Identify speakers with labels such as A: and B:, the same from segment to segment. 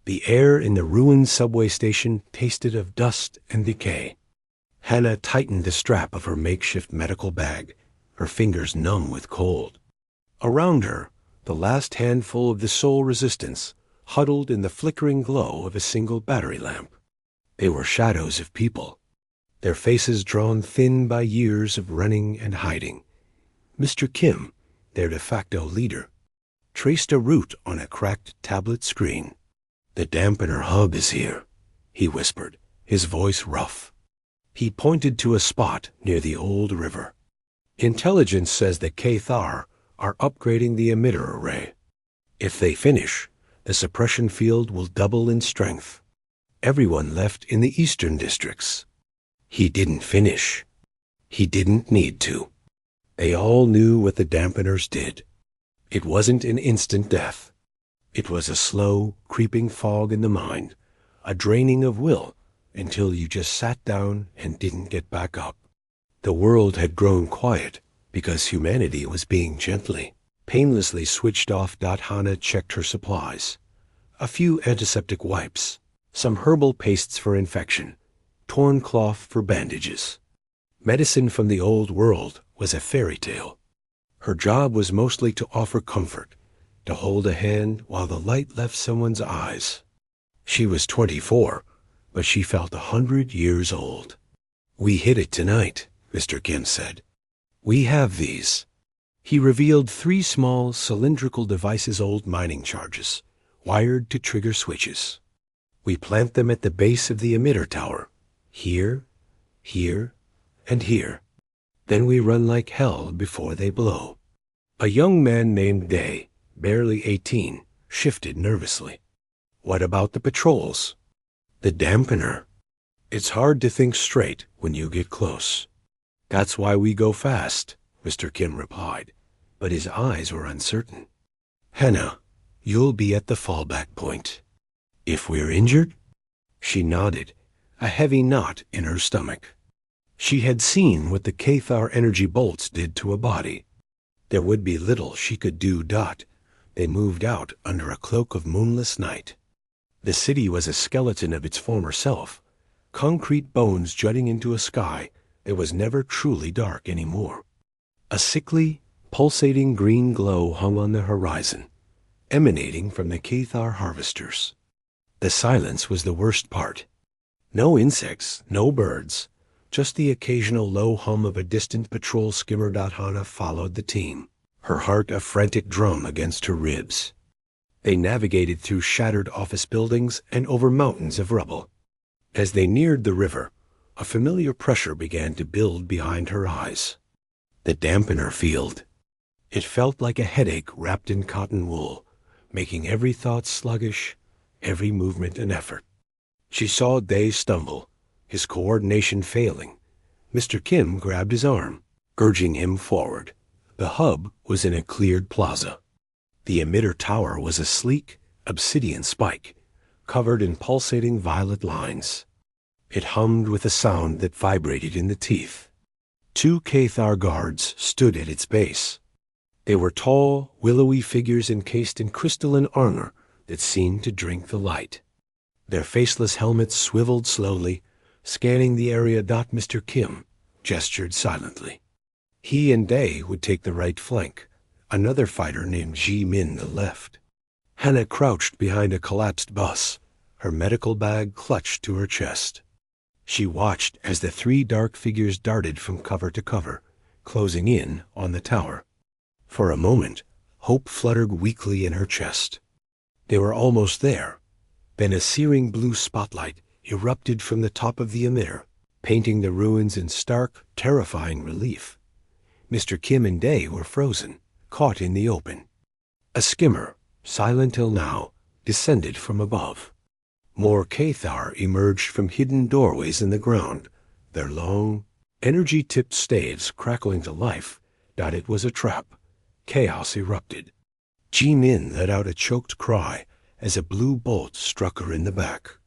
A: The air in the ruined subway station tasted of dust and decay. Hannah tightened the strap of her makeshift medical bag, her fingers numb with cold. Around her, the last handful of the Soul Resistance huddled in the flickering glow of a single battery lamp. They were shadows of people, their faces drawn thin by years of running and hiding. Mr. Kim, their de facto leader, traced a route on a cracked tablet screen. "The dampener hub is here," he whispered, his voice rough. He pointed to a spot near the old river. "Intelligence says the Cathar are upgrading the emitter array. If they finish, the suppression field will double in strength. Everyone left in the eastern districts." He didn't finish. He didn't need to. They all knew what the dampeners did. It wasn't an instant death. It was a slow, creeping fog in the mind, a draining of will until you just sat down and didn't get back up. The world had grown quiet because humanity was being gently, painlessly switched off. Hannah checked her supplies. A few antiseptic wipes, some herbal pastes for infection, torn cloth for bandages. Medicine from the old world was a fairy tale. Her job was mostly to offer comfort, to hold a hand while the light left someone's eyes. She was 24, but she felt 100 years old. "We hit it tonight," Mr. Kim said. "We have these." He revealed 3 small cylindrical devices, old mining charges, wired to trigger switches. "We plant them at the base of the emitter tower, here, here, and here. Then we run like hell before they blow." A young man named Day, barely 18, shifted nervously. "What about the patrols?" "The dampener. It's hard to think straight when you get close." "That's why we go fast," Mr. Kim replied, but his eyes were uncertain. "Hannah, you'll be at the fallback point." "If we're injured?" She nodded, a heavy knot in her stomach. She had seen what the Cathar energy bolts did to a body. There would be little she could do. They moved out under a cloak of moonless night. The city was a skeleton of its former self, concrete bones jutting into a sky that was never truly dark anymore. A sickly, pulsating green glow hung on the horizon, emanating from the Cathar harvesters. The silence was the worst part. No insects, no birds, just the occasional low hum of a distant patrol skimmer. Hannah followed the team, her heart a frantic drum against her ribs. They navigated through shattered office buildings and over mountains of rubble. As they neared the river, a familiar pressure began to build behind her eyes. The dampener field. It felt like a headache wrapped in cotton wool, making every thought sluggish, every movement an effort. She saw Day stumble, his coordination failing. Mr. Kim grabbed his arm, urging him forward. The hub was in a cleared plaza. The emitter tower was a sleek, obsidian spike, covered in pulsating violet lines. It hummed with a sound that vibrated in the teeth. 2 Cathar guards stood at its base. They were tall, willowy figures encased in crystalline armor that seemed to drink the light. Their faceless helmets swiveled slowly, scanning the area. Mr. Kim gestured silently. He and Day would take the right flank, another fighter named Ji-min the left. Hannah crouched behind a collapsed bus, her medical bag clutched to her chest. She watched as the 3 dark figures darted from cover to cover, closing in on the tower. For a moment, hope fluttered weakly in her chest. They were almost there. Then a searing blue spotlight erupted from the top of the emitter, painting the ruins in stark, terrifying relief. Mr. Kim and Day were frozen, caught in the open. A skimmer, silent till now, descended from above. More Cathar emerged from hidden doorways in the ground, their long, energy-tipped staves crackling to life. It was a trap. Chaos erupted. Ji-min let out a choked cry as a blue bolt struck her in the back.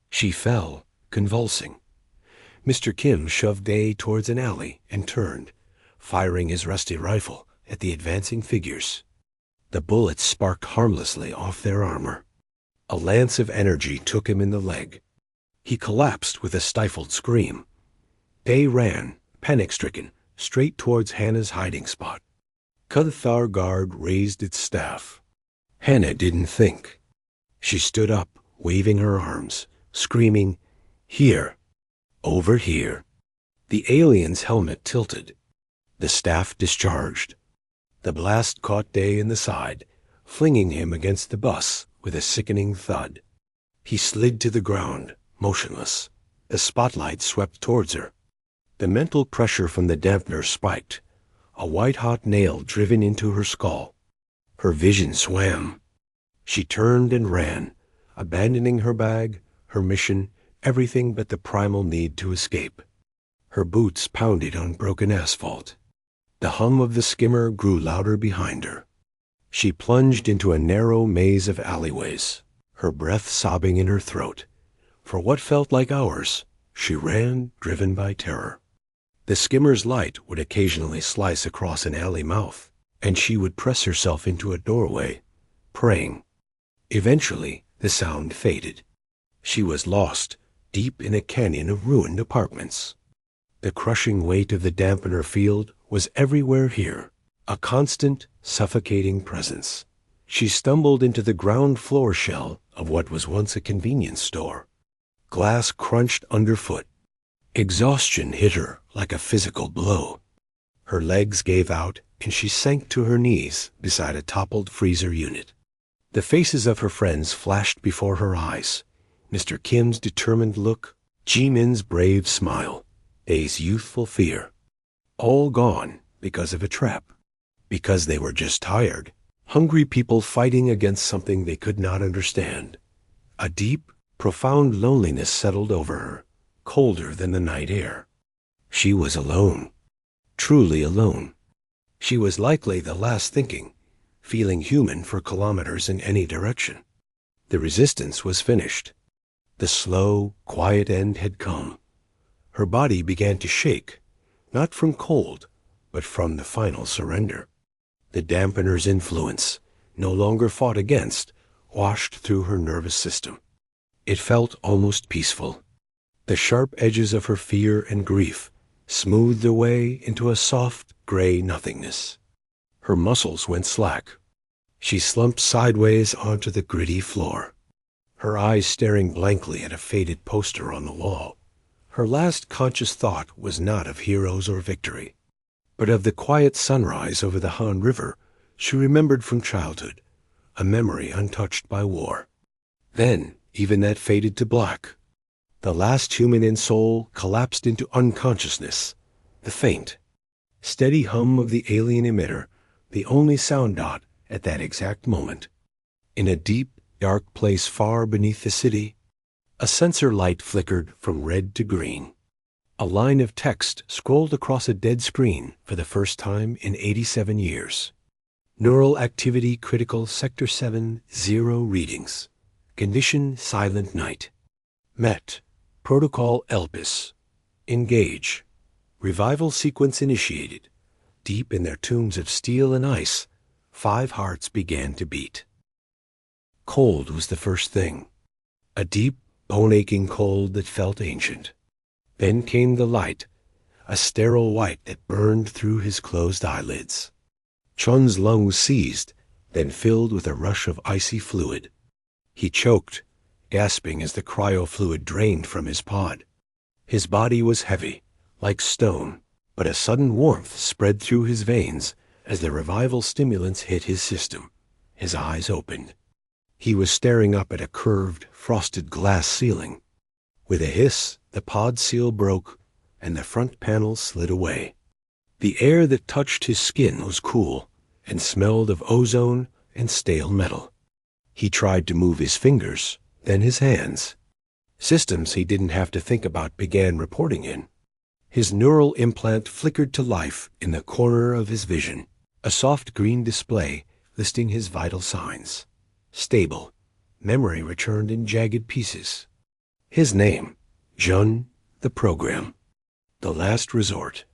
A: She fell, convulsing. Mr. Kim shoved Day towards an alley and turned, firing his rusty rifle at the advancing figures. The bullets sparked harmlessly off their armor. A lance of energy took him in the leg. He collapsed with a stifled scream. Day ran, panic-stricken, straight towards Hannah's hiding spot. Cathar Guard raised its staff. Hannah didn't think. She stood up, waving her arms, screaming, "Here! Over here!" The alien's helmet tilted. The staff discharged. The blast caught Day in the side, flinging him against the bus with a sickening thud. He slid to the ground, motionless. The spotlight swept towards her. The mental pressure from the dampener spiked, a white-hot nail driven into her skull. Her vision swam. She turned and ran, abandoning her bag, her mission, everything but the primal need to escape. Her boots pounded on broken asphalt. The hum of the skimmer grew louder behind her. She plunged into a narrow maze of alleyways, her breath sobbing in her throat. For what felt like hours, she ran, driven by terror. The skimmer's light would occasionally slice across an alley mouth, and she would press herself into a doorway, praying. Eventually, the sound faded. She was lost, deep in a canyon of ruined apartments. The crushing weight of the dampener field was everywhere here, a constant, suffocating presence. She stumbled into the ground floor shell of what was once a convenience store. Glass crunched underfoot. Exhaustion hit her like a physical blow. Her legs gave out, and she sank to her knees beside a toppled freezer unit. The faces of her friends flashed before her eyes. Mr. Kim's determined look, Ji-min's brave smile, Dae's youthful fear. All gone because of a trap. Because they were just tired. Hungry people fighting against something they could not understand. A deep, profound loneliness settled over her, colder than the night air. She was alone. Truly alone. She was likely the last thinking, feeling human for kilometers in any direction. The resistance was finished. The slow, quiet end had come. Her body began to shake, not from cold, but from the final surrender. The dampener's influence, no longer fought against, washed through her nervous system. It felt almost peaceful. The sharp edges of her fear and grief smoothed their way into a soft, gray nothingness. Her muscles went slack. She slumped sideways onto the gritty floor, her eyes staring blankly at a faded poster on the wall. Her last conscious thought was not of heroes or victory, but of the quiet sunrise over the Han River she remembered from childhood, a memory untouched by war. Then, even that faded to black. The last human in soul collapsed into unconsciousness, the faint, steady hum of the alien emitter, the only sound dot at that exact moment. In a deep, dark place far beneath the city, a sensor light flickered from red to green. A line of text scrolled across a dead screen for the first time in 87 years. Neural activity critical Sector 7, 0 readings. Condition silent night. Met. Protocol Elpis. Engage. Revival sequence initiated. Deep in their tombs of steel and ice, 5 hearts began to beat. Cold was the first thing. A deep, bone-aching cold that felt ancient. Then came the light, a sterile white that burned through his closed eyelids. Chun's lungs seized, then filled with a rush of icy fluid. He choked, gasping as the cryofluid drained from his pod. His body was heavy, like stone, but a sudden warmth spread through his veins as the revival stimulants hit his system. His eyes opened. He was staring up at a curved, frosted glass ceiling. With a hiss, the pod seal broke, and the front panel slid away. The air that touched his skin was cool, and smelled of ozone and stale metal. He tried to move his fingers, then his hands. Systems he didn't have to think about began reporting in. His neural implant flickered to life in the corner of his vision, a soft green display listing his vital signs. Stable. Memory returned in jagged pieces. His name, Jun, the program. The last resort.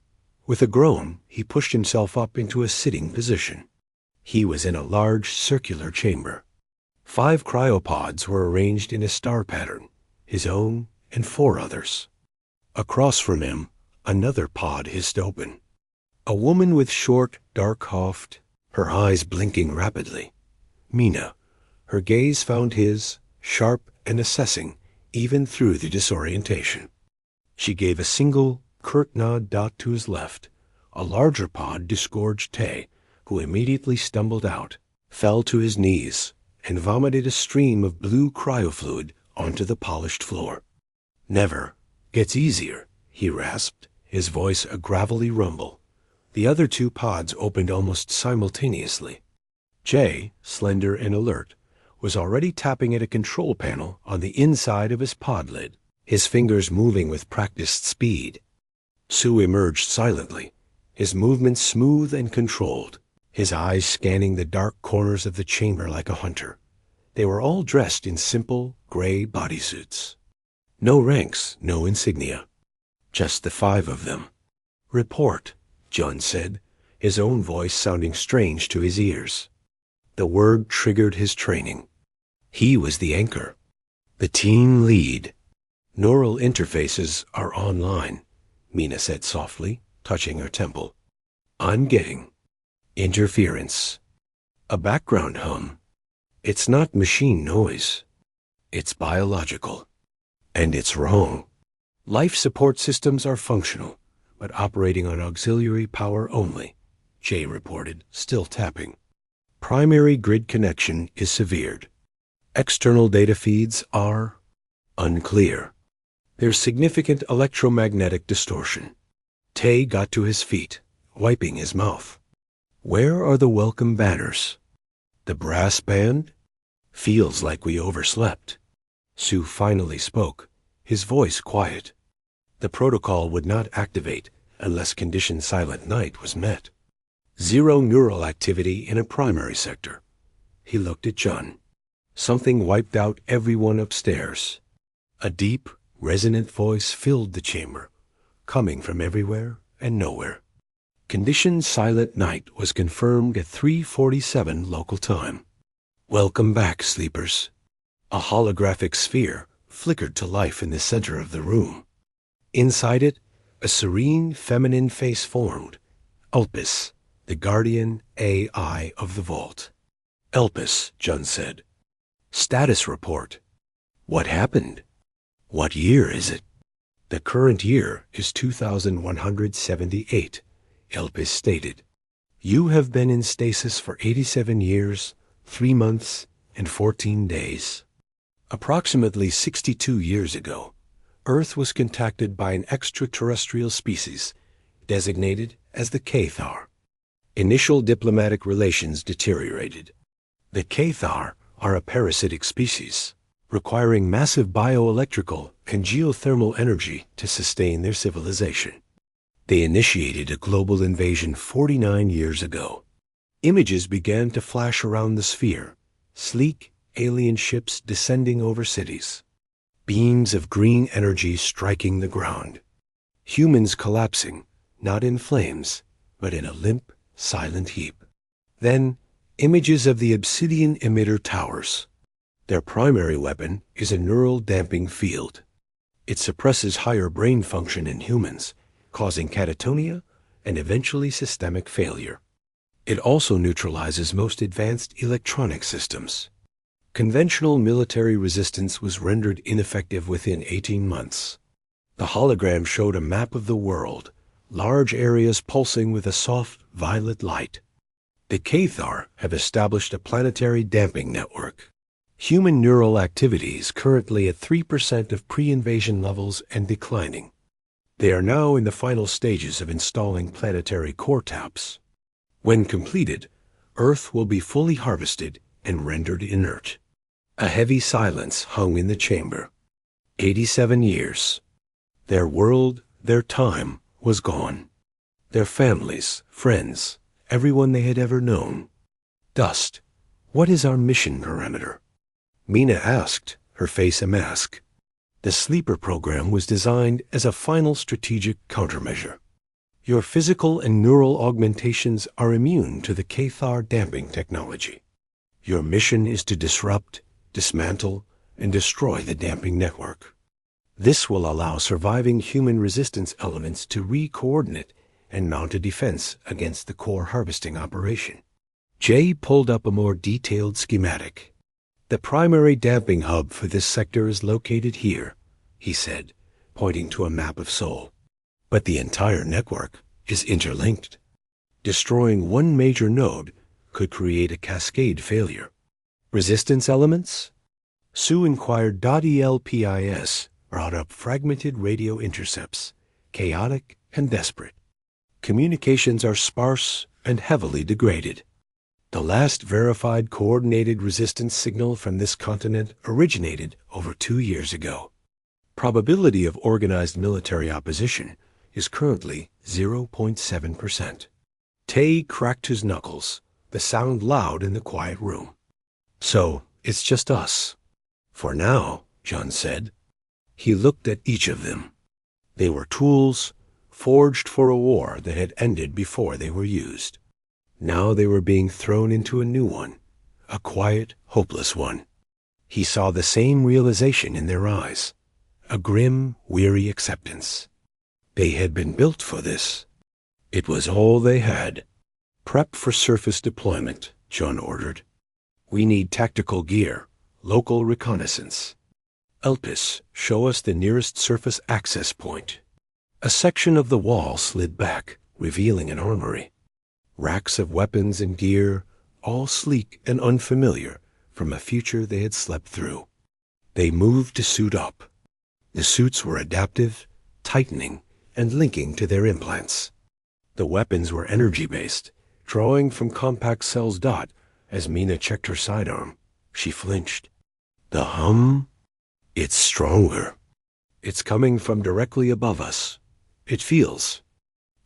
A: With a groan, he pushed himself up into a sitting position. He was in a large circular chamber. 5 cryopods were arranged in a star pattern, his own and 4 others. Across from him, another pod hissed open. A woman with short, dark coiffed, her eyes blinking rapidly. Mina. Her gaze found his, sharp and assessing, even through the disorientation. She gave a single, curt nod to his left. A larger pod disgorged Tay, who immediately stumbled out, fell to his knees, and vomited a stream of blue cryofluid onto the polished floor. "Never gets easier," he rasped, his voice a gravelly rumble. The other 2 pods opened almost simultaneously. Jay, slender and alert, was already tapping at a control panel on the inside of his pod lid, his fingers moving with practiced speed. Sue emerged silently, his movements smooth and controlled, his eyes scanning the dark corners of the chamber like a hunter. They were all dressed in simple, gray bodysuits. No ranks, no insignia. Just the 5 of them. "Report," John said, his own voice sounding strange to his ears. The word triggered his training. He was the anchor, the team lead. "Neural interfaces are online," Mina said softly, touching her temple. "I'm getting interference. A background hum. It's not machine noise. It's biological. And it's wrong. Life support systems are functional, but operating on auxiliary power only," Jay reported, still tapping. "Primary grid connection is severed. External data feeds are unclear. There's significant electromagnetic distortion." Tay got to his feet, wiping his mouth. "Where are the welcome banners? The brass band? Feels like we overslept." Sue finally spoke, his voice quiet. The protocol would not activate unless condition silent night was met. 0 neural activity in a primary sector. He looked at John. Something wiped out everyone upstairs. A deep, resonant voice filled the chamber, coming from everywhere and nowhere. Condition silent night was confirmed at 3:47 local time. "Welcome back, sleepers." A holographic sphere flickered to life in the center of the room. Inside it, a serene feminine face formed. Elpis, the guardian AI of the vault. "Elpis," John said. "Status report." "What happened? What year is it?" "The current year is 2178, Elpis stated. "You have been in stasis for 87 years, 3 months, and 14 days. Approximately 62 years ago, Earth was contacted by an extraterrestrial species designated as the Cathar. Initial diplomatic relations deteriorated. The Cathar are a parasitic species, requiring massive bioelectrical and geothermal energy to sustain their civilization. They initiated a global invasion 49 years ago. Images began to flash around the sphere, sleek alien ships descending over cities, beams of green energy striking the ground, humans collapsing, not in flames, but in a limp, silent heap. Then, images of the obsidian emitter towers. Their primary weapon is a neural damping field. It suppresses higher brain function in humans, causing catatonia and eventually systemic failure. It also neutralizes most advanced electronic systems. Conventional military resistance was rendered ineffective within 18 months. The hologram showed a map of the world, large areas pulsing with a soft violet light. The Cathar have established a planetary damping network. Human neural activity is currently at 3% of pre-invasion levels and declining. They are now in the final stages of installing planetary core taps. When completed, Earth will be fully harvested and rendered inert. A heavy silence hung in the chamber. 87 years. Their world, their time, was gone. Their families, friends, everyone they had ever known. Dust. What is our mission parameter? Mina asked, her face a mask. The sleeper program was designed as a final strategic countermeasure. Your physical and neural augmentations are immune to the Cathar damping technology. Your mission is to disrupt, dismantle, and destroy the damping network. This will allow surviving human resistance elements to re-coordinate and mount a defense against the core harvesting operation. Jay pulled up a more detailed schematic. The primary damping hub for this sector is located here, he said, pointing to a map of Seoul. But the entire network is interlinked. Destroying one major node could create a cascade failure. Resistance elements? Sue inquired. ELPIS brought up fragmented radio intercepts, chaotic and desperate. Communications are sparse and heavily degraded. The last verified coordinated resistance signal from this continent originated over 2 years ago. Probability of organized military opposition is currently 0.7%. Tay cracked his knuckles, the sound loud in the quiet room. So, it's just us. For now, John said. He looked at each of them. They were tools, forged for a war that had ended before they were used. Now they were being thrown into a new one, a quiet, hopeless one. He saw the same realization in their eyes, a grim, weary acceptance. They had been built for this. It was all they had. Prep for surface deployment, John ordered. We need tactical gear, local reconnaissance. Elpis, show us the nearest surface access point. A section of the wall slid back, revealing an armory. Racks of weapons and gear, all sleek and unfamiliar from a future they had slept through. They moved to suit up. The suits were adaptive, tightening, and linking to their implants. The weapons were energy-based, drawing from compact cells. As Mina checked her sidearm, she flinched. The hum? It's stronger. It's coming from directly above us. It feels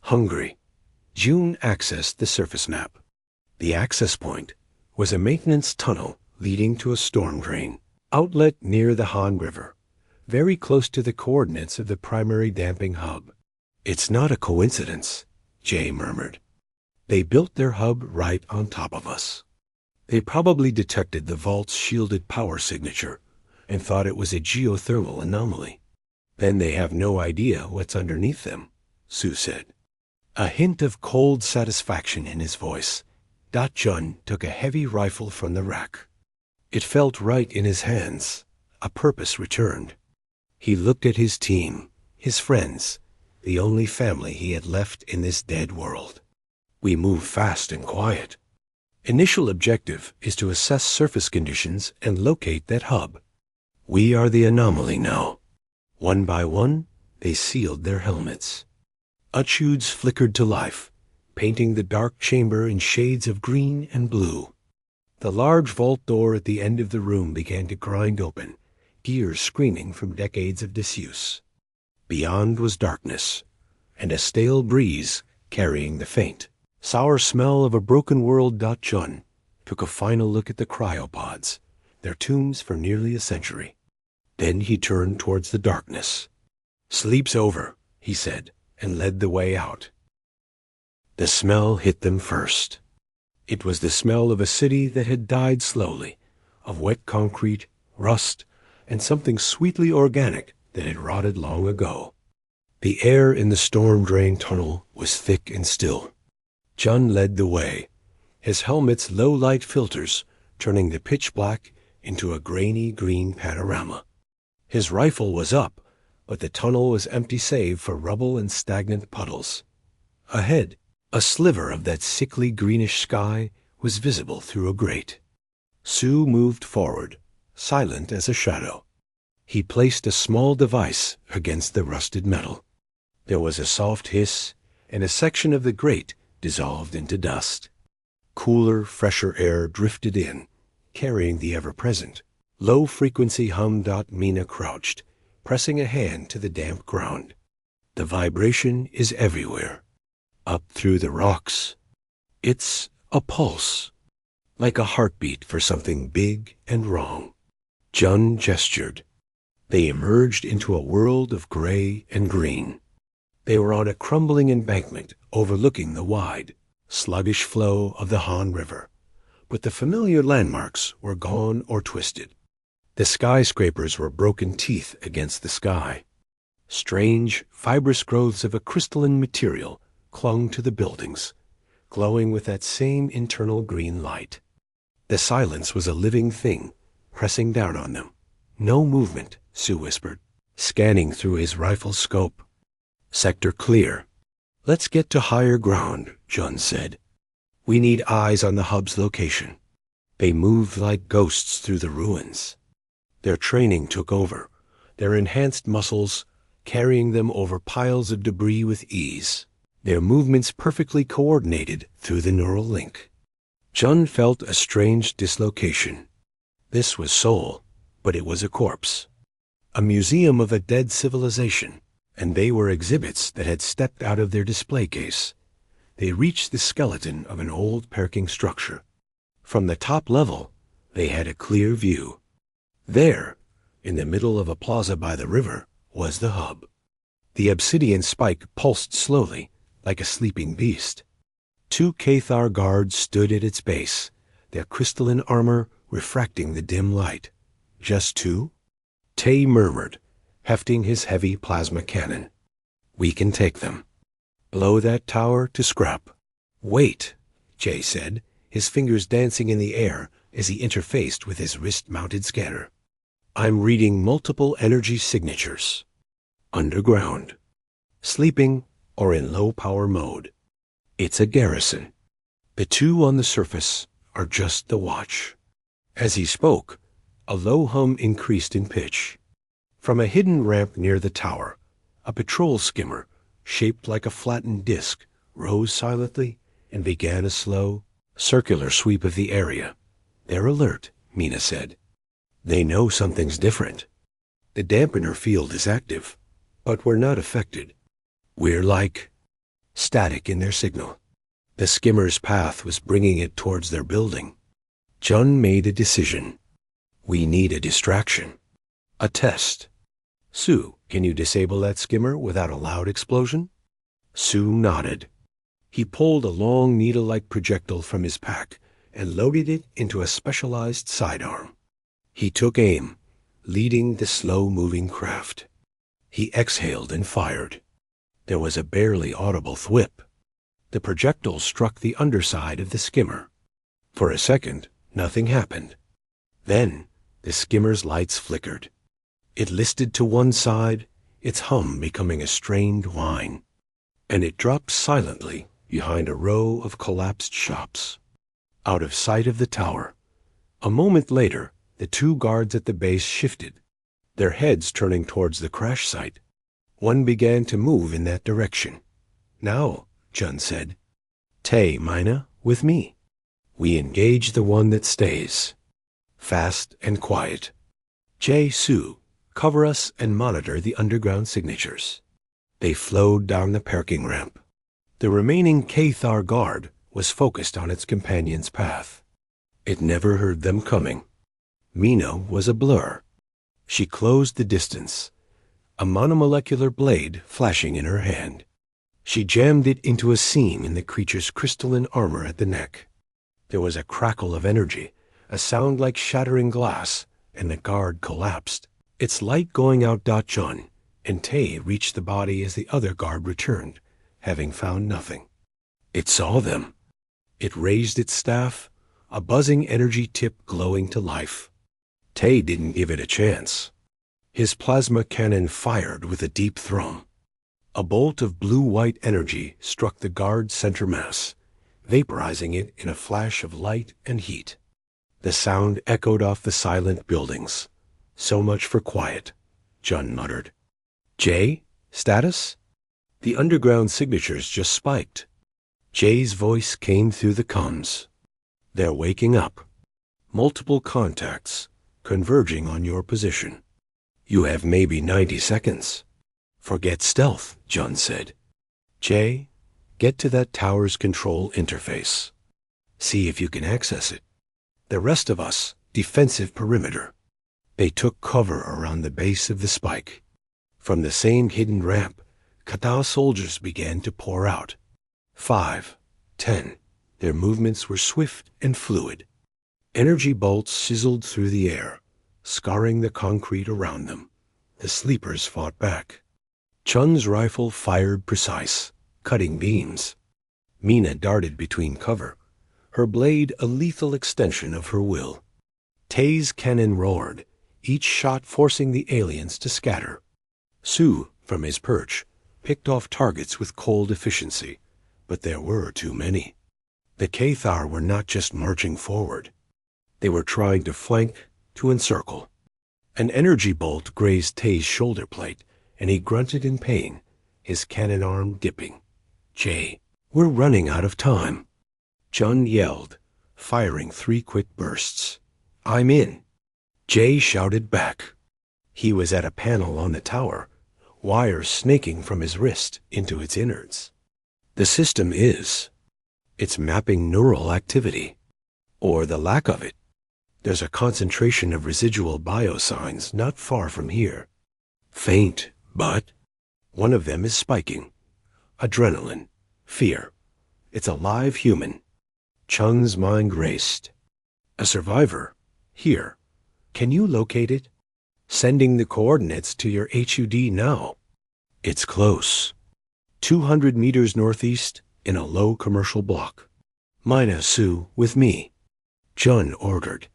A: hungry. June accessed the surface map. The access point was a maintenance tunnel leading to a storm drain, outlet near the Han River, very close to the coordinates of the primary damping hub. It's not a coincidence, Jay murmured. They built their hub right on top of us. They probably detected the vault's shielded power signature and thought it was a geothermal anomaly. Then they have no idea what's underneath them, Sue said. A hint of cold satisfaction in his voice. Jun took a heavy rifle from the rack. It felt right in his hands. A purpose returned. He looked at his team, his friends, the only family he had left in this dead world. We move fast and quiet. Initial objective is to assess surface conditions and locate that hub. We are the anomaly now. One by one, they sealed their helmets. Achudes flickered to life, painting the dark chamber in shades of green and blue. The large vault door at the end of the room began to grind open, gears screaming from decades of disuse. Beyond was darkness, and a stale breeze carrying the faint, sour smell of a broken world. Jun took a final look at the cryopods, their tombs for nearly a century. Then he turned towards the darkness. Sleep's over, he said, and led the way out. The smell hit them first. It was the smell of a city that had died slowly, of wet concrete, rust, and something sweetly organic that had rotted long ago. The air in the storm drain tunnel was thick and still. Jun led the way, his helmet's low-light filters turning the pitch black into a grainy green panorama. His rifle was up, but the tunnel was empty save for rubble and stagnant puddles. Ahead, a sliver of that sickly greenish sky was visible through a grate. Sue moved forward, silent as a shadow. He placed a small device against the rusted metal. There was a soft hiss, and a section of the grate dissolved into dust. Cooler, fresher air drifted in, carrying the ever-present, low-frequency hum. Mina crouched, pressing a hand to the damp ground. The vibration is everywhere, up through the rocks. It's a pulse, like a heartbeat for something big and wrong. Jun gestured. They emerged into a world of gray and green. They were on a crumbling embankment overlooking the wide, sluggish flow of the Han River, but the familiar landmarks were gone or twisted. The skyscrapers were broken teeth against the sky. Strange, fibrous growths of a crystalline material clung to the buildings, glowing with that same internal green light. The silence was a living thing, pressing down on them. No movement, Sue whispered, scanning through his rifle's scope. Sector clear. Let's get to higher ground, John said. We need eyes on the hub's location. They moved like ghosts through the ruins. Their training took over, their enhanced muscles carrying them over piles of debris with ease, their movements perfectly coordinated through the neural link. John felt a strange dislocation. This was Seoul, but it was a corpse. A museum of a dead civilization, and they were exhibits that had stepped out of their display case. They reached the skeleton of an old parking structure. From the top level, they had a clear view. There, in the middle of a plaza by the river, was the hub. The obsidian spike pulsed slowly, like a sleeping beast. 2 Cathar guards stood at its base, their crystalline armor refracting the dim light. Just 2? Tay murmured, hefting his heavy plasma cannon. We can take them. Blow that tower to scrap. Wait, Jay said, his fingers dancing in the air as he interfaced with his wrist-mounted scanner. I'm reading multiple energy signatures. Underground. Sleeping or in low-power mode. It's a garrison. The 2 on the surface are just the watch. As he spoke, a low hum increased in pitch. From a hidden ramp near the tower, a patrol skimmer, shaped like a flattened disc, rose silently and began a slow, circular sweep of the area. They're alert, Mina said. They know something's different. The dampener field is active, but we're not affected. We're like static in their signal. The skimmer's path was bringing it towards their building. Jun made a decision. We need a distraction. A test. Sue, can you disable that skimmer without a loud explosion? Sue nodded. He pulled a long needle-like projectile from his pack and loaded it into a specialized sidearm. He took aim, leading the slow-moving craft. He exhaled and fired. There was a barely audible thwip. The projectile struck the underside of the skimmer. For a second, nothing happened. Then, the skimmer's lights flickered. It listed to one side, its hum becoming a strained whine. And it dropped silently behind a row of collapsed shops. Out of sight of the tower. A moment later, the 2 guards at the base shifted, their heads turning towards the crash site. One began to move in that direction. Now, Jun said, Tay, Mina, with me. We engage the one that stays. Fast and quiet. Jay, Sue, cover us and monitor the underground signatures. They flowed down the parking ramp. The remaining Cathar guard was focused on its companion's path. It never heard them coming. Mina was a blur. She closed the distance, a monomolecular blade flashing in her hand. She jammed it into a seam in the creature's crystalline armor at the neck. There was a crackle of energy, a sound like shattering glass, and the guard collapsed. Its light going out. John and Tay reached the body as the other guard returned, having found nothing. It saw them. It raised its staff, a buzzing energy tip glowing to life. Tay didn't give it a chance. His plasma cannon fired with a deep thrum. A bolt of blue-white energy struck the guard's center mass, vaporizing it in a flash of light and heat. The sound echoed off the silent buildings. So much for quiet, John muttered. Jay, status? The underground signatures just spiked. Jay's voice came through the comms. They're waking up. Multiple contacts, converging on your position. You have maybe 90 seconds. Forget stealth, John said. Jay, get to that tower's control interface. See if you can access it. The rest of us, defensive perimeter. They took cover around the base of the spike. From the same hidden ramp, Katao soldiers began to pour out. 5, 10. Their movements were swift and fluid. Energy bolts sizzled through the air, scarring the concrete around them. The sleepers fought back. Chun's rifle fired precise, cutting beams. Mina darted between cover, her blade a lethal extension of her will. Tay's cannon roared, each shot forcing the aliens to scatter. Su, from his perch, picked off targets with cold efficiency, but there were too many. The Cathar were not just marching forward. They were trying to flank, to encircle. An energy bolt grazed Tay's shoulder plate, and he grunted in pain, his cannon arm dipping. "Jay, we're running out of time." Chun yelled, firing 3 quick bursts. "I'm in." Jay shouted back. He was at a panel on the tower, wires snaking from his wrist into its innards. The system is. It's mapping neural activity, or the lack of it. There's a concentration of residual biosigns not far from here. Faint, but one of them is spiking. Adrenaline, fear. It's a live human. Chun's mind raced. A survivor? Here. Can you locate it? Sending the coordinates to your HUD now. It's close. 200 meters northeast in a low commercial block. Mina, Su, with me. Chun ordered.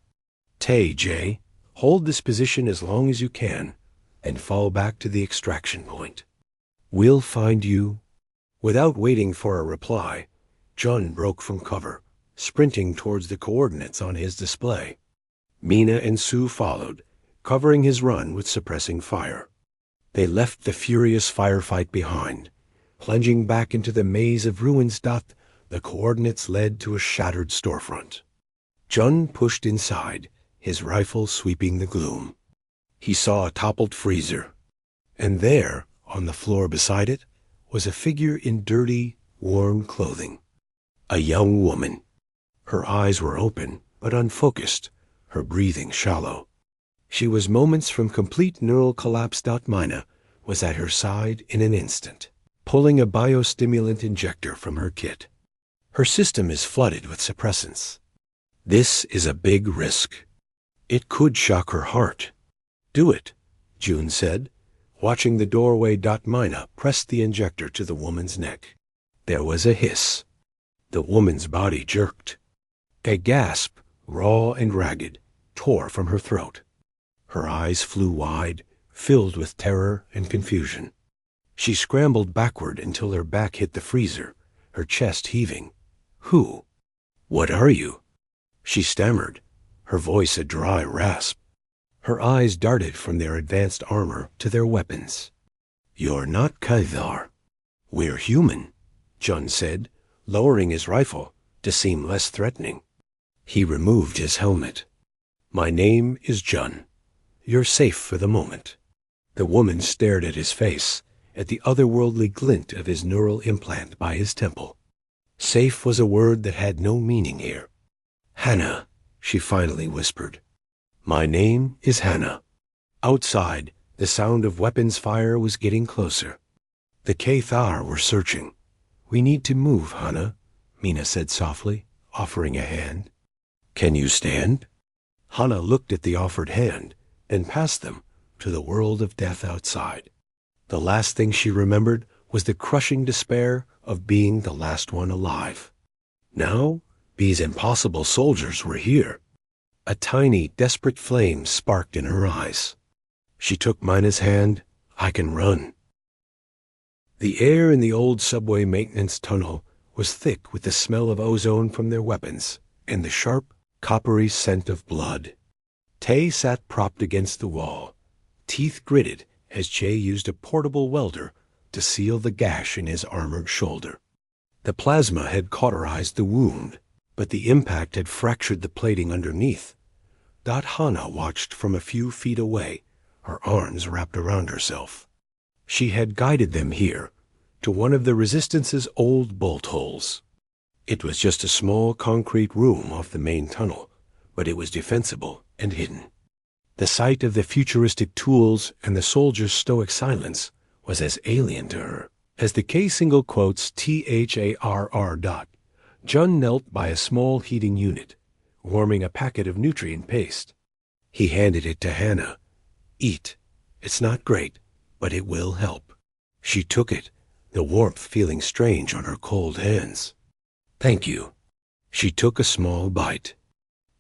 A: Tay, Jay, hold this position as long as you can and fall back to the extraction point. We'll find you. Without waiting for a reply, Chun broke from cover, sprinting towards the coordinates on his display. Mina and Su followed, covering his run with suppressing fire. They left the furious firefight behind. Plunging back into the maze of ruins, the coordinates led to a shattered storefront. Chun pushed inside, his rifle sweeping the gloom. He saw a toppled freezer, and there, on the floor beside it, was a figure in dirty, worn clothing. A young woman. Her eyes were open, but unfocused, her breathing shallow. She was moments from complete neural collapse. Mina was at her side in an instant, pulling a biostimulant injector from her kit. Her system is flooded with suppressants. This is a big risk. It could shock her heart. Do it, June said, watching the doorway. Mina pressed the injector to the woman's neck. There was a hiss. The woman's body jerked. A gasp, raw and ragged, tore from her throat. Her eyes flew wide, filled with terror and confusion. She scrambled backward until her back hit the freezer, her chest heaving. Who? What are you? She stammered, her voice a dry rasp. Her eyes darted from their advanced armor to their weapons. You're not Cathar. We're human, Chun said, lowering his rifle to seem less threatening. He removed his helmet. My name is Chun. You're safe for the moment. The woman stared at his face, at the otherworldly glint of his neural implant by his temple. Safe was a word that had no meaning here. Hannah, she finally whispered. My name is Hannah. Outside, the sound of weapons fire was getting closer. The Cathar were searching. We need to move, Hannah, Mina said softly, offering a hand. Can you stand? Hannah looked at the offered hand, and past them to the world of death outside. The last thing she remembered was the crushing despair of being the last one alive. Now, these impossible soldiers were here. A tiny, desperate flame sparked in her eyes. She took Mina's hand. I can run. The air in the old subway maintenance tunnel was thick with the smell of ozone from their weapons and the sharp, coppery scent of blood. Tay sat propped against the wall, teeth gritted as Jay used a portable welder to seal the gash in his armored shoulder. The plasma had cauterized the wound, but the impact had fractured the plating underneath. Hannah watched from a few feet away, her arms wrapped around herself. She had guided them here, to one of the Resistance's old bolt holes. It was just a small concrete room off the main tunnel, but it was defensible and hidden. The sight of the futuristic tools and the soldiers' stoic silence was as alien to her as the K-single quotes THARR. Chun knelt by a small heating unit, warming a packet of nutrient paste. He handed it to Hannah. Eat. It's not great, but it will help. She took it, the warmth feeling strange on her cold hands. Thank you. She took a small bite.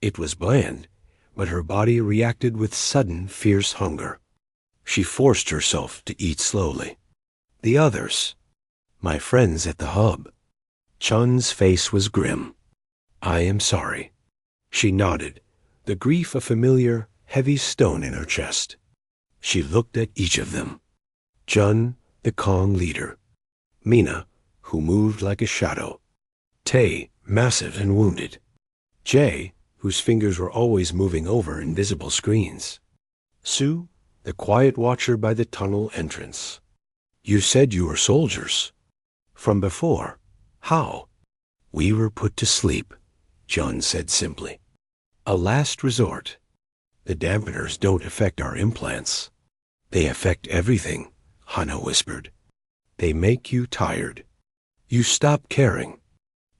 A: It was bland, but her body reacted with sudden, fierce hunger. She forced herself to eat slowly. The others, my friends at the hub. Chun's face was grim. I am sorry. She nodded, the grief a familiar, heavy stone in her chest. She looked at each of them. Chun, the Kong leader. Mina, who moved like a shadow. Tay, massive and wounded. Jay, whose fingers were always moving over invisible screens. Sue, the quiet watcher by the tunnel entrance. You said you were soldiers. From before. How? We were put to sleep, Chun said simply. A last resort. The dampeners don't affect our implants. They affect everything, Hannah whispered. They make you tired. You stop caring.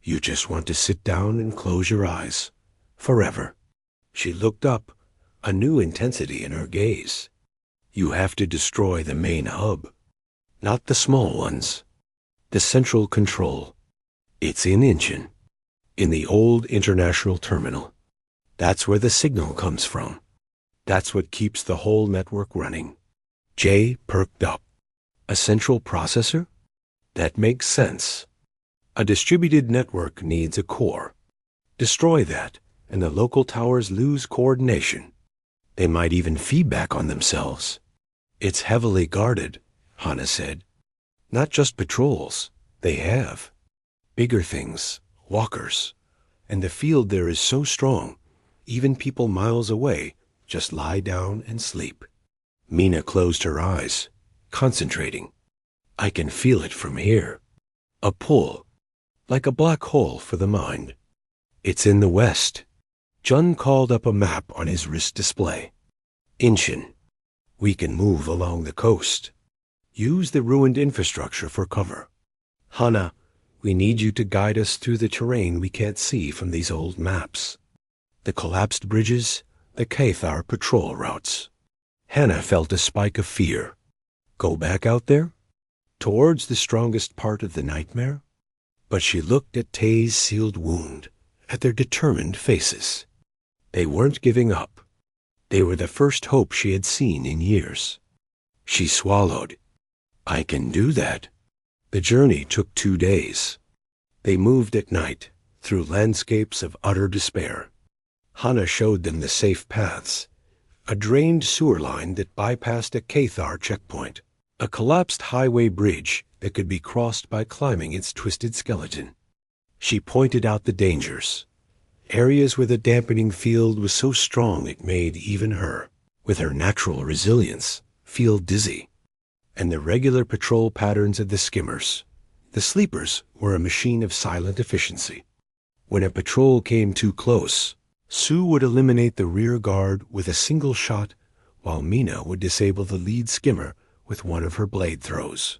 A: You just want to sit down and close your eyes. Forever. She looked up, a new intensity in her gaze. You have to destroy the main hub. Not the small ones. The central control. It's in Incheon. In the old international terminal. That's where the signal comes from. That's what keeps the whole network running. Jay perked up. A central processor? That makes sense. A distributed network needs a core. Destroy that, and the local towers lose coordination. They might even feedback on themselves. It's heavily guarded, Hannah said. Not just patrols. They have. Bigger things, walkers. And the field there is so strong, even people miles away just lie down and sleep. Mina closed her eyes, concentrating. I can feel it from here. A pull, like a black hole for the mind. It's in the west. Chun called up a map on his wrist display. Incheon. We can move along the coast. Use the ruined infrastructure for cover. Hannah, we need you to guide us through the terrain we can't see from these old maps. The collapsed bridges, the Cathar patrol routes. Hannah felt a spike of fear. Go back out there? Towards the strongest part of the nightmare? But she looked at Tay's sealed wound, at their determined faces. They weren't giving up. They were the first hope she had seen in years. She swallowed. I can do that. The journey took 2 days. They moved at night, through landscapes of utter despair. Hannah showed them the safe paths. A drained sewer line that bypassed a Cathar checkpoint. A collapsed highway bridge that could be crossed by climbing its twisted skeleton. She pointed out the dangers. Areas where the dampening field was so strong it made even her, with her natural resilience, feel dizzy. And the regular patrol patterns of the skimmers. The sleepers were a machine of silent efficiency. When a patrol came too close, Sue would eliminate the rear guard with a single shot, while Mina would disable the lead skimmer with one of her blade throws.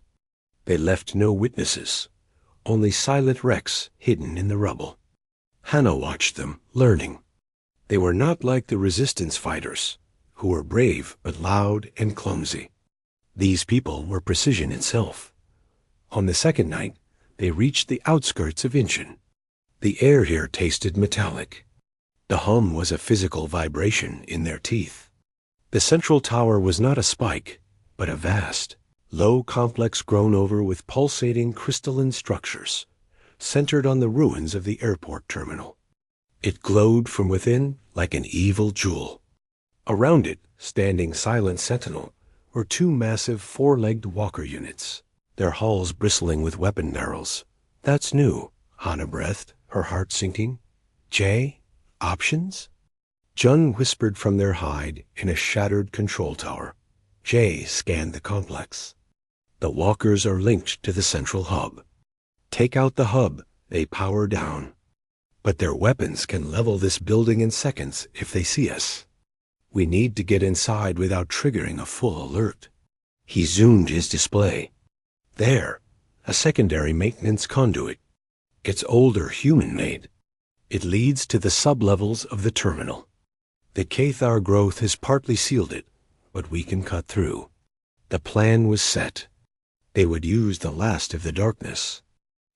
A: They left no witnesses, only silent wrecks hidden in the rubble. Hannah watched them, learning. They were not like the resistance fighters, who were brave but loud and clumsy. These people were precision itself. On the second night, they reached the outskirts of Incheon. The air here tasted metallic. The hum was a physical vibration in their teeth. The central tower was not a spike, but a vast, low complex grown over with pulsating crystalline structures, centered on the ruins of the airport terminal. It glowed from within like an evil jewel. Around it, standing silent sentinel, were 2 massive 4-legged walker units, their hulls bristling with weapon barrels. That's new, Hannah breathed, her heart sinking. Jay? Options? Chun whispered from their hide in a shattered control tower. Jay scanned the complex. The walkers are linked to the central hub. Take out the hub, they power down. But their weapons can level this building in seconds if they see us. We need to get inside without triggering a full alert. He zoomed his display. There, a secondary maintenance conduit. It's older human-made. It leads to the sublevels of the terminal. The Cathar growth has partly sealed it, but we can cut through. The plan was set. They would use the last of the darkness.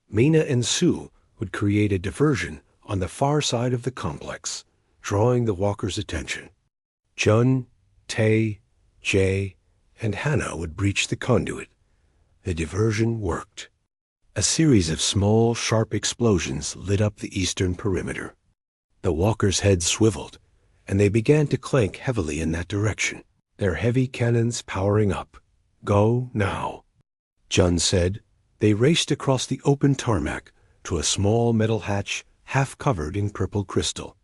A: Mina and Sue would create a diversion on the far side of the complex, drawing the walkers' attention. Jun, Tay, Jay, and Hannah would breach the conduit. The diversion worked. A series of small, sharp explosions lit up the eastern perimeter. The walkers' heads swiveled, and they began to clank heavily in that direction, their heavy cannons powering up. Go now, Jun said. They raced across the open tarmac to a small metal hatch half covered in purple crystal.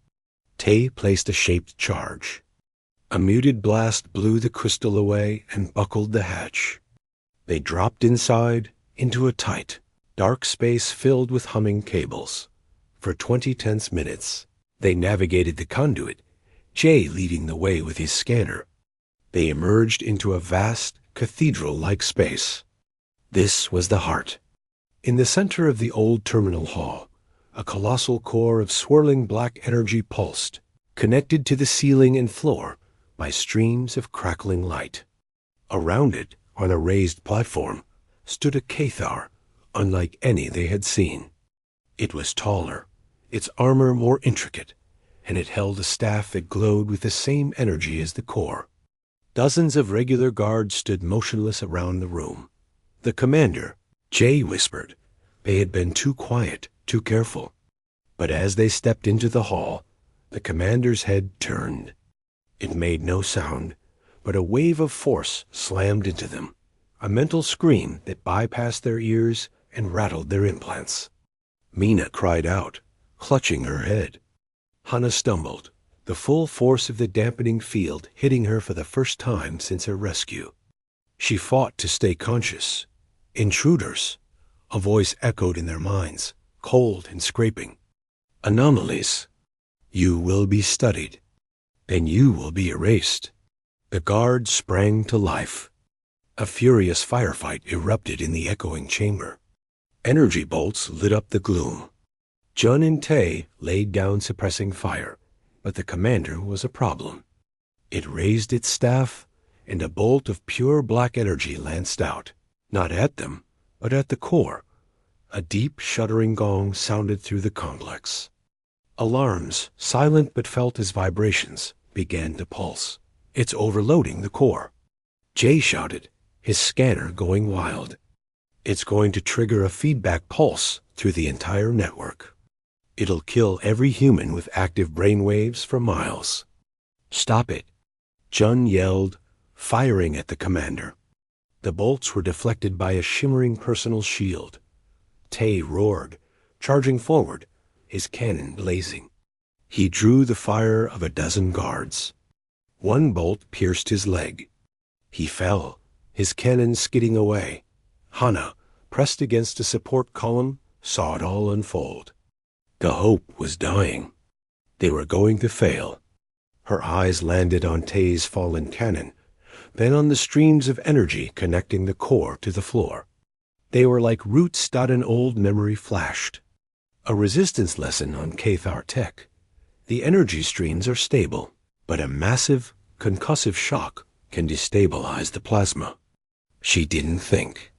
A: Tay placed a shaped charge. A muted blast blew the crystal away and buckled the hatch. They dropped inside into a tight, dark space filled with humming cables. For 20 tense minutes, they navigated the conduit, Jay leading the way with his scanner. They emerged into a vast, cathedral-like space. This was the heart. In the center of the old terminal hall, a colossal core of swirling black energy pulsed, connected to the ceiling and floor by streams of crackling light. Around it, on a raised platform, stood a Cathar, unlike any they had seen. It was taller, its armor more intricate, and it held a staff that glowed with the same energy as the core. Dozens of regular guards stood motionless around the room. The commander, Jay, whispered. They had been too quiet, too careful. But as they stepped into the hall, the commander's head turned. It made no sound, but a wave of force slammed into them, a mental scream that bypassed their ears and rattled their implants. Mina cried out, clutching her head. Hannah stumbled, the full force of the dampening field hitting her for the first time since her rescue. She fought to stay conscious. Intruders, a voice echoed in their minds, cold and scraping. Anomalies. You will be studied. Then you will be erased. The guard sprang to life. A furious firefight erupted in the echoing chamber. Energy bolts lit up the gloom. Jun and Tay laid down suppressing fire, but the commander was a problem. It raised its staff, and a bolt of pure black energy lanced out, not at them, but at the core. A deep, shuddering gong sounded through the complex. Alarms, silent but felt as vibrations, began to pulse. It's overloading the core. Jay shouted, his scanner going wild. It's going to trigger a feedback pulse through the entire network. It'll kill every human with active brainwaves for miles. Stop it, Jun yelled, firing at the commander. The bolts were deflected by a shimmering personal shield. Tay roared, charging forward, his cannon blazing. He drew the fire of a dozen guards. One bolt pierced his leg. He fell, his cannon skidding away. Hannah, pressed against a support column, saw it all unfold. The hope was dying. They were going to fail. Her eyes landed on Tay's fallen cannon, then on the streams of energy connecting the core to the floor. They were like roots that an old memory flashed. A resistance lesson on Cathar tech. The energy streams are stable, but a massive, concussive shock can destabilize the plasma. She didn't think.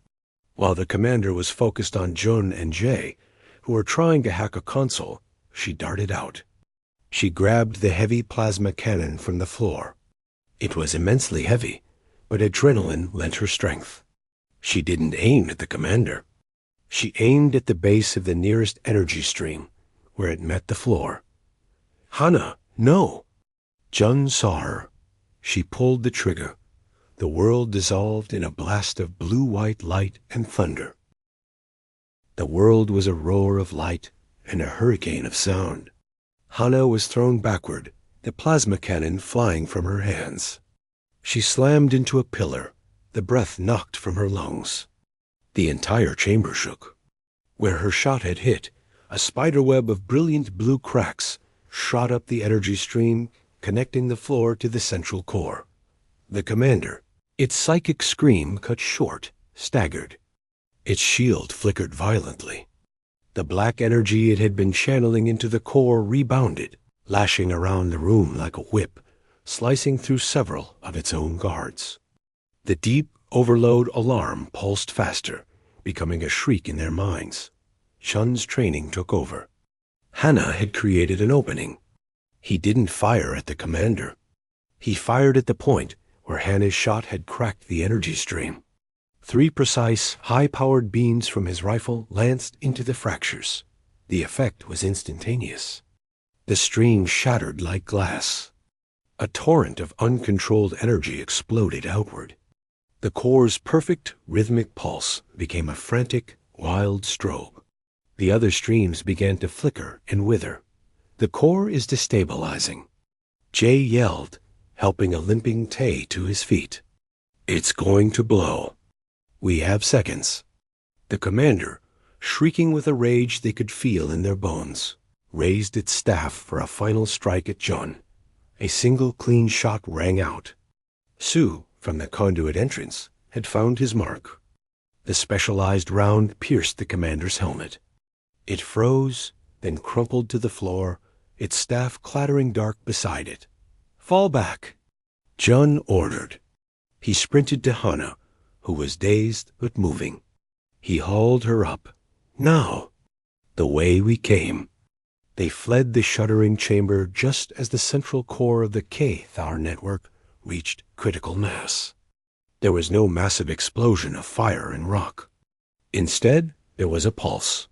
A: While the commander was focused on Jun and Jay, who were trying to hack a console, she darted out. She grabbed the heavy plasma cannon from the floor. It was immensely heavy, but adrenaline lent her strength. She didn't aim at the commander. She aimed at the base of the nearest energy stream, where it met the floor. Hannah, no! Jun saw her. She pulled the trigger. The world dissolved in a blast of blue-white light and thunder. The world was a roar of light and a hurricane of sound. Hannah was thrown backward, the plasma cannon flying from her hands. She slammed into a pillar, the breath knocked from her lungs. The entire chamber shook. Where her shot had hit, a spiderweb of brilliant blue cracks shot up the energy stream, connecting the floor to the central core. The commander, its psychic scream cut short, staggered. Its shield flickered violently. The black energy it had been channeling into the core rebounded, lashing around the room like a whip, slicing through several of its own guards. The deep overload alarm pulsed faster, becoming a shriek in their minds. Chun's training took over. Hannah had created an opening. He didn't fire at the commander. He fired at the point where Hannah's shot had cracked the energy stream. 3 precise, high-powered beams from his rifle lanced into the fractures. The effect was instantaneous. The stream shattered like glass. A torrent of uncontrolled energy exploded outward. The core's perfect, rhythmic pulse became a frantic, wild strobe. The other streams began to flicker and wither. The core is destabilizing. Jay yelled, helping a limping Tay to his feet. It's going to blow. We have seconds. The commander, shrieking with a rage they could feel in their bones, raised its staff for a final strike at John. A single clean shot rang out. Sue, from the conduit entrance, had found his mark. The specialized round pierced the commander's helmet. It froze, then crumpled to the floor, its staff clattering dark beside it. Fall back, John ordered. He sprinted to Hannah, who was dazed but moving. He hauled her up. Now, the way we came. They fled the shuddering chamber just as the central core of the K-Thar network reached critical mass. There was no massive explosion of fire and rock. Instead, there was a pulse.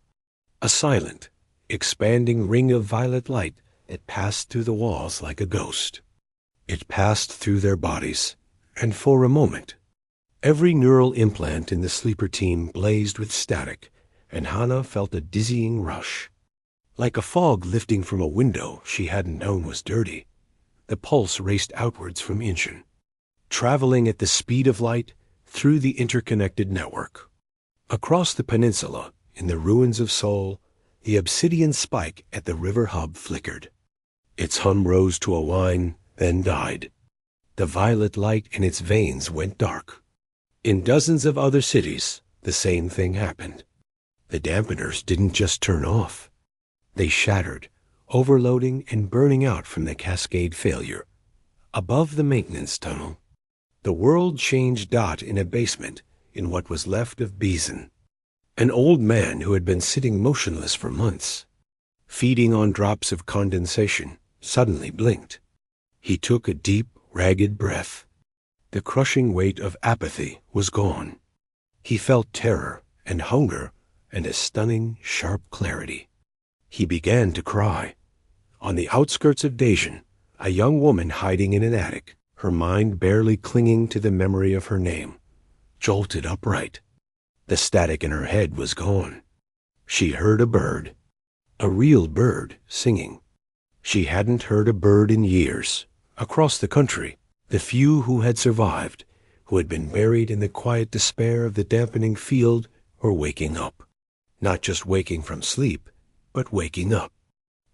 A: A silent, expanding ring of violet light that passed through the walls like a ghost. It passed through their bodies, and for a moment, every neural implant in the sleeper team blazed with static, and Hannah felt a dizzying rush. Like a fog lifting from a window she hadn't known was dirty, the pulse raced outwards from Incheon, traveling at the speed of light through the interconnected network. Across the peninsula, in the ruins of Seoul, the obsidian spike at the river hub flickered. Its hum rose to a whine, then died. The violet light in its veins went dark. In dozens of other cities, the same thing happened. The dampeners didn't just turn off. They shattered, overloading and burning out from the cascade failure. Above the maintenance tunnel, the world changed Dot in a basement in what was left of Beeson. An old man who had been sitting motionless for months, feeding on drops of condensation, suddenly blinked. He took a deep, ragged breath. The crushing weight of apathy was gone. He felt terror and hunger and a stunning, sharp clarity. He began to cry. On the outskirts of Daejeon, a young woman hiding in an attic, her mind barely clinging to the memory of her name, jolted upright. The static in her head was gone. She heard a bird, a real bird, singing. She hadn't heard a bird in years. Across the country, the few who had survived, who had been buried in the quiet despair of the dampening field, were waking up. Not just waking from sleep, but waking up.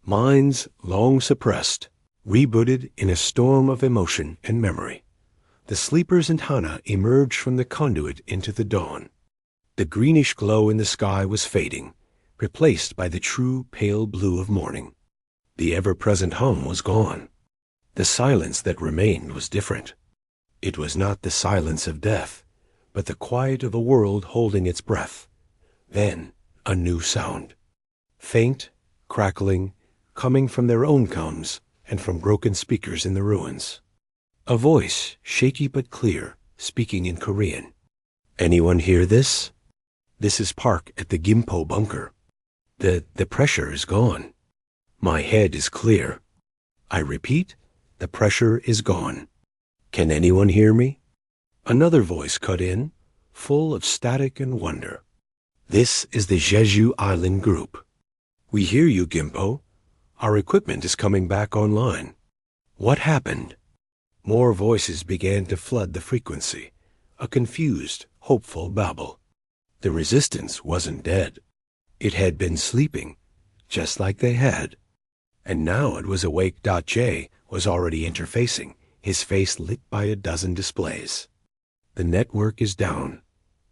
A: Minds long suppressed, rebooted in a storm of emotion and memory. The sleepers and Hannah emerged from the conduit into the dawn. The greenish glow in the sky was fading, replaced by the true pale blue of morning. The ever-present hum was gone. The silence that remained was different. It was not the silence of death, but the quiet of a world holding its breath. Then a new sound. Faint, crackling, coming from their own combs and from broken speakers in the ruins. A voice, shaky but clear, speaking in Korean. Anyone hear this? This is Park at the Gimpo bunker. The pressure is gone. My head is clear. I repeat, the pressure is gone. Can anyone hear me? Another voice cut in, full of static and wonder. This is the Jeju Island Group. We hear you, Gimpo. Our equipment is coming back online. What happened? More voices began to flood the frequency, a confused, hopeful babble. The resistance wasn't dead. It had been sleeping, just like they had. And now it was awake. J was already interfacing, his face lit by a dozen displays. The network is down.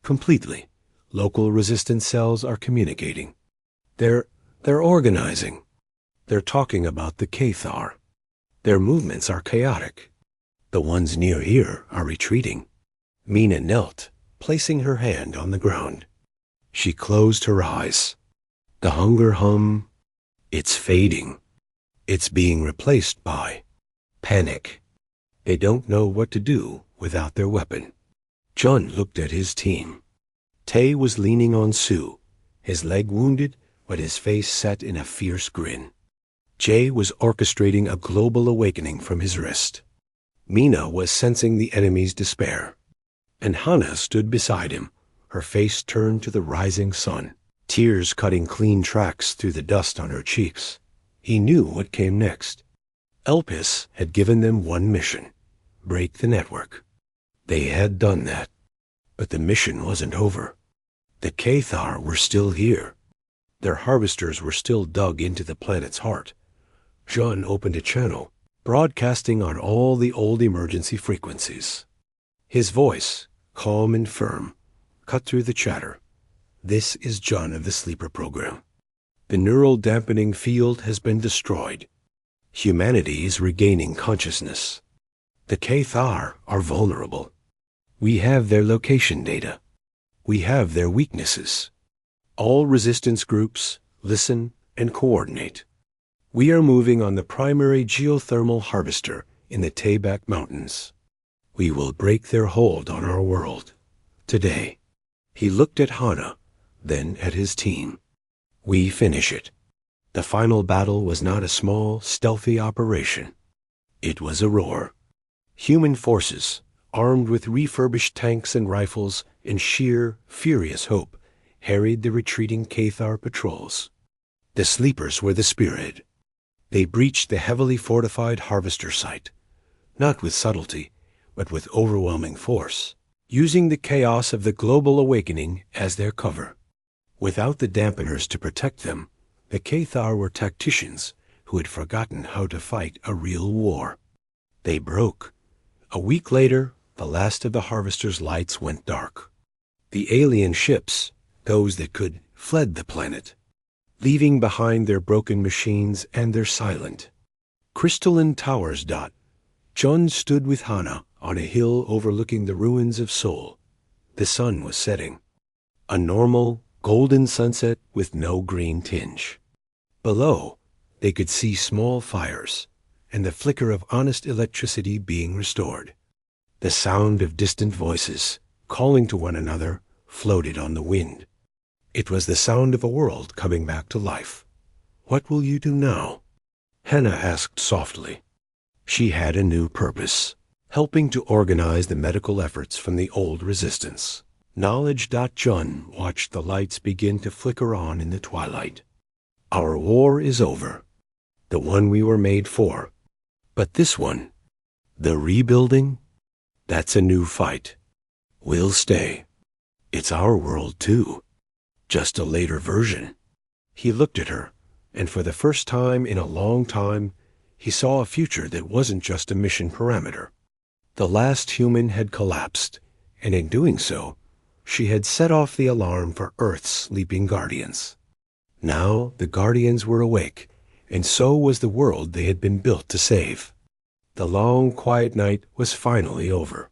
A: Completely. Local resistance cells are communicating. They're organizing. They're talking about the Cathar. Their movements are chaotic. The ones near here are retreating. Mina knelt, placing her hand on the ground. She closed her eyes. The hunger hum, it's fading. It's being replaced by panic. They don't know what to do without their weapon. Jun looked at his team. Tay was leaning on Sue, his leg wounded, but his face set in a fierce grin. Jay was orchestrating a global awakening from his wrist. Mina was sensing the enemy's despair. And Hana stood beside him, her face turned to the rising sun, tears cutting clean tracks through the dust on her cheeks. He knew what came next. Elpis had given them one mission: break the network. They had done that. But the mission wasn't over. The Cathar were still here. Their harvesters were still dug into the planet's heart. Jun opened a channel, broadcasting on all the old emergency frequencies. His voice, calm and firm, cut through the chatter. This is Jun of the Sleeper Program. The neural dampening field has been destroyed. Humanity is regaining consciousness. The Cathar are vulnerable. We have their location data. We have their weaknesses. All resistance groups listen and coordinate. We are moving on the primary geothermal harvester in the Taybak Mountains. We will break their hold on our world. Today. He looked at Hana, then at his team. We finish it. The final battle was not a small, stealthy operation. It was a roar. Human forces, armed with refurbished tanks and rifles in sheer, furious hope, harried the retreating Cathar patrols. The sleepers were the spearhead. They breached the heavily fortified harvester site, not with subtlety, but with overwhelming force, using the chaos of the global awakening as their cover. Without the dampeners to protect them, the Cathar were tacticians who had forgotten how to fight a real war. They broke. A week later, the last of the harvester's lights went dark. The alien ships, those that could, fled the planet, leaving behind their broken machines and their silent, crystalline towers. Jun stood with Hana on a hill overlooking the ruins of Seoul. The sun was setting. A normal, golden sunset with no green tinge. Below, they could see small fires and the flicker of honest electricity being restored. The sound of distant voices, calling to one another, floated on the wind. It was the sound of a world coming back to life. What will you do now? Hannah asked softly. She had a new purpose, helping to organize the medical efforts from the old resistance. Knowledge.Jun watched the lights begin to flicker on in the twilight. Our war is over, the one we were made for. But this one, the rebuilding, that's a new fight. We'll stay. It's our world too, just a later version. He looked at her, and for the first time in a long time, he saw a future that wasn't just a mission parameter. The last human had collapsed, and in doing so, she had set off the alarm for Earth's sleeping guardians. Now the guardians were awake, and so was the world they had been built to save. The long, quiet night was finally over.